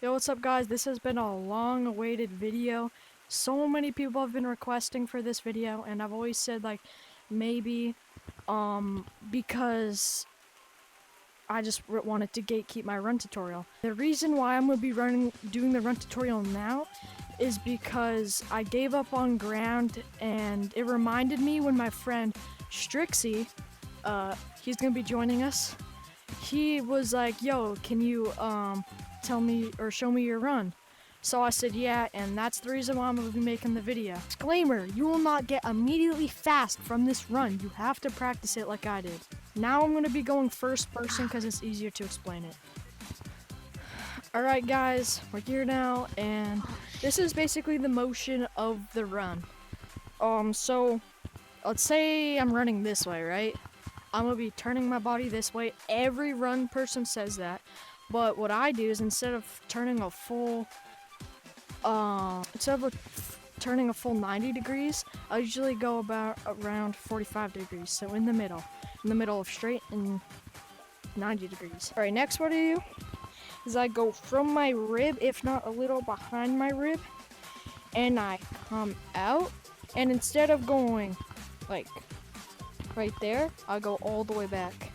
Yo, what's up guys? This has been a long awaited video. So many people have been requesting for this video and I've always said like maybe because I just wanted to gatekeep my run tutorial. The reason why I'm going to be doing the run tutorial now is because I gave up on ground and it reminded me when my friend Strixie, he's going to be joining us. He was like, "Yo, can you tell me or show me your run?" So I said, yeah, and that's the reason why I'm going to be making the video. Disclaimer, you will not get immediately fast from this run. You have to practice it like I did. Now I'm going to be going first person because it's easier to explain it. Alright guys, we're here now, and this is basically the motion of the run. So, let's say I'm running this way, right? I'm going to be turning my body this way. Every run person says that. But what I do is instead of turning a full 90 degrees, I usually go about around 45 degrees. So in the middle of straight and 90 degrees. Alright, next what I do is I go from my rib, if not a little behind my rib, and I come out. And instead of going like right there, I go all the way back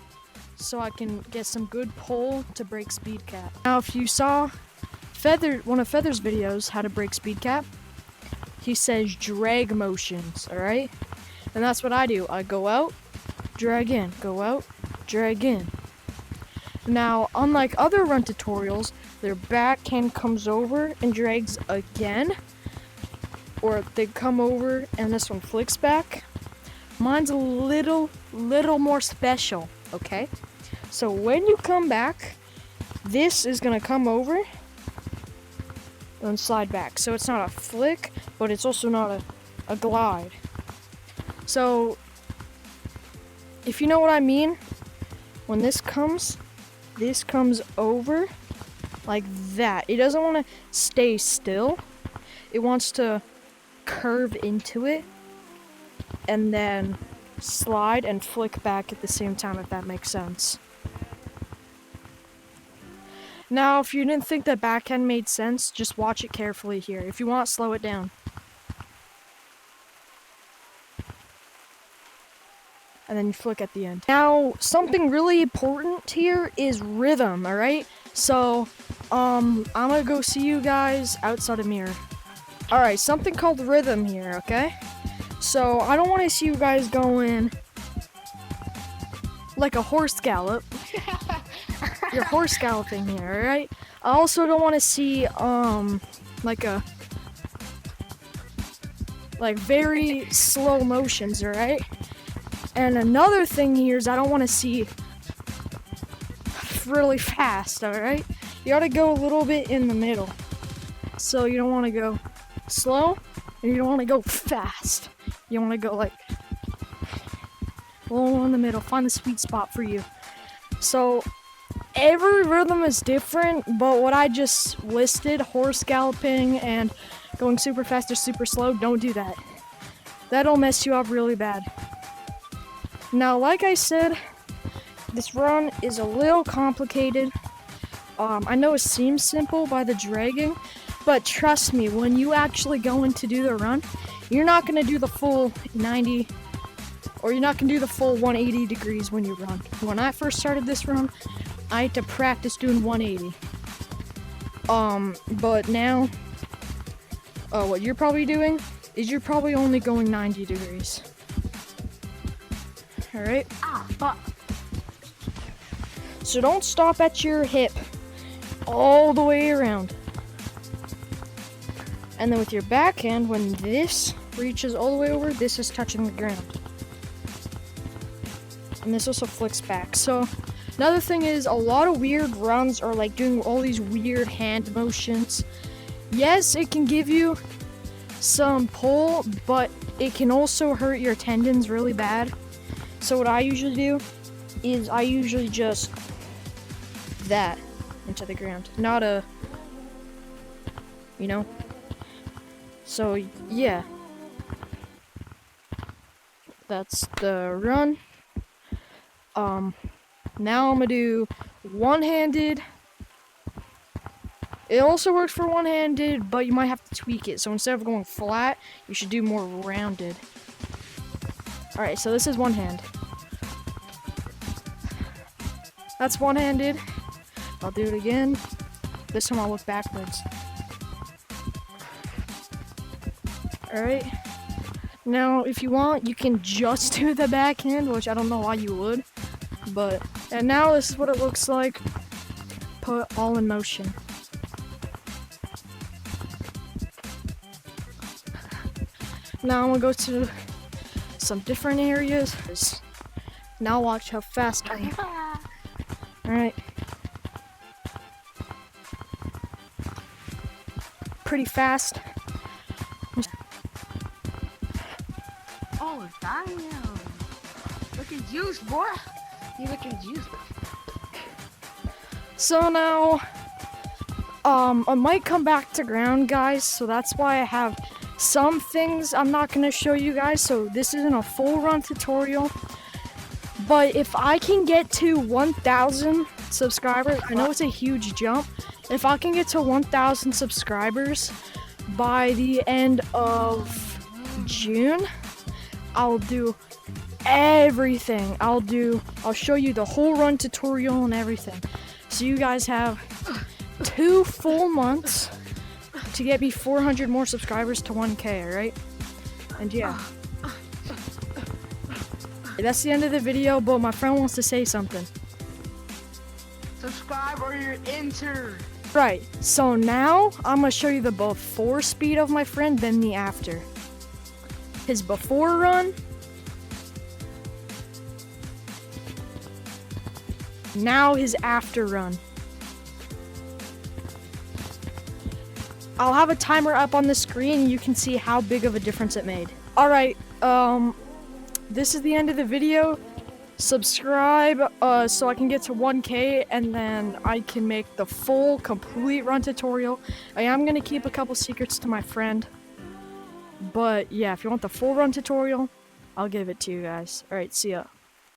so I can get some good pull to break speed cap. Now if you saw one of Feather's videos how to break speed cap, he says drag motions, alright? And that's what I do. I go out, drag in, go out, drag in. Now, unlike other run tutorials, their backhand comes over and drags again, or they come over and this one flicks back. Mine's a little more special, okay? So when you come back, this is gonna come over and slide back. So it's not a flick, but it's also not a glide. So if you know what I mean, when this comes over like that. It doesn't want to stay still. It wants to curve into it and then slide and flick back at the same time, if that makes sense. Now, if you didn't think that backhand made sense, just watch it carefully here. If you want, slow it down. And then you flick at the end. Now, something really important here is rhythm, alright? So, I'm gonna go see you guys outside of mirror. Alright, something called rhythm here, okay? So, I don't want to see you guys going like a horse gallop. You're horse galloping here, alright? I also don't want to see, like very slow motions, alright? And another thing here is I don't want to see really fast, alright? You gotta go a little bit in the middle. So you don't want to go slow, and you don't want to go fast. You want to go like a little in the middle. Find the sweet spot for you. So every rhythm is different, but what I just listed, horse galloping and going super fast or super slow, don't do that. That'll mess you up really bad. Now, like I said, this run is a little complicated. I know it seems simple by the dragging, but trust me, when you actually go in to do the run, you're not going to do the full 90, or you're not going to do the full 180 degrees when you run. When I first started this run, I had to practice doing 180. But now, what you're probably doing is you're probably only going 90 degrees. Alright? So don't stop at your hip. All the way around. And then with your backhand, when this reaches all the way over, this is touching the ground. And this also flicks back. So another thing is, a lot of weird runs are like doing all these weird hand motions. Yes, it can give you some pull, but it can also hurt your tendons really bad. So what I usually do is I usually just that into the ground, not a, you know. So yeah, that's the run. Now I'm gonna do one-handed It also works for one-handed, but you might have to tweak it. So instead of going flat, you should do more rounded. Alright, so this is one hand. That's one-handed. I'll do it again. This time I'll look backwards. Alright. Now, if you want, you can just do the backhand, which I don't know why you would. And now this is what it looks like. Put all in motion. Now I'm gonna go to some different areas. Now watch how fast I am. Alright. Pretty fast. Oh, damn. Looking juice, boy. You looking juice. So now, I might come back to ground, guys, so that's why I have some things I'm not gonna show you guys, so this isn't a full run tutorial. But if I can get to 1,000 subscribers, I know it's a huge jump. If I can get to 1,000 subscribers by the end of June, I'll do everything. I'll show you the whole run tutorial and everything. So you guys have 2 full months to get me 400 more subscribers to 1K, alright? And yeah. That's the end of the video, but my friend wants to say something. Subscribe or you're entered. Right, so now I'm gonna show you the before speed of my friend, then the after. His before run. Now his after run. I'll have a timer up on the screen and you can see how big of a difference it made. Alright, this is the end of the video. Subscribe so I can get to 1K and then I can make the full complete run tutorial. I am going to keep a couple secrets to my friend. But yeah, if you want the full run tutorial, I'll give it to you guys. Alright, see ya.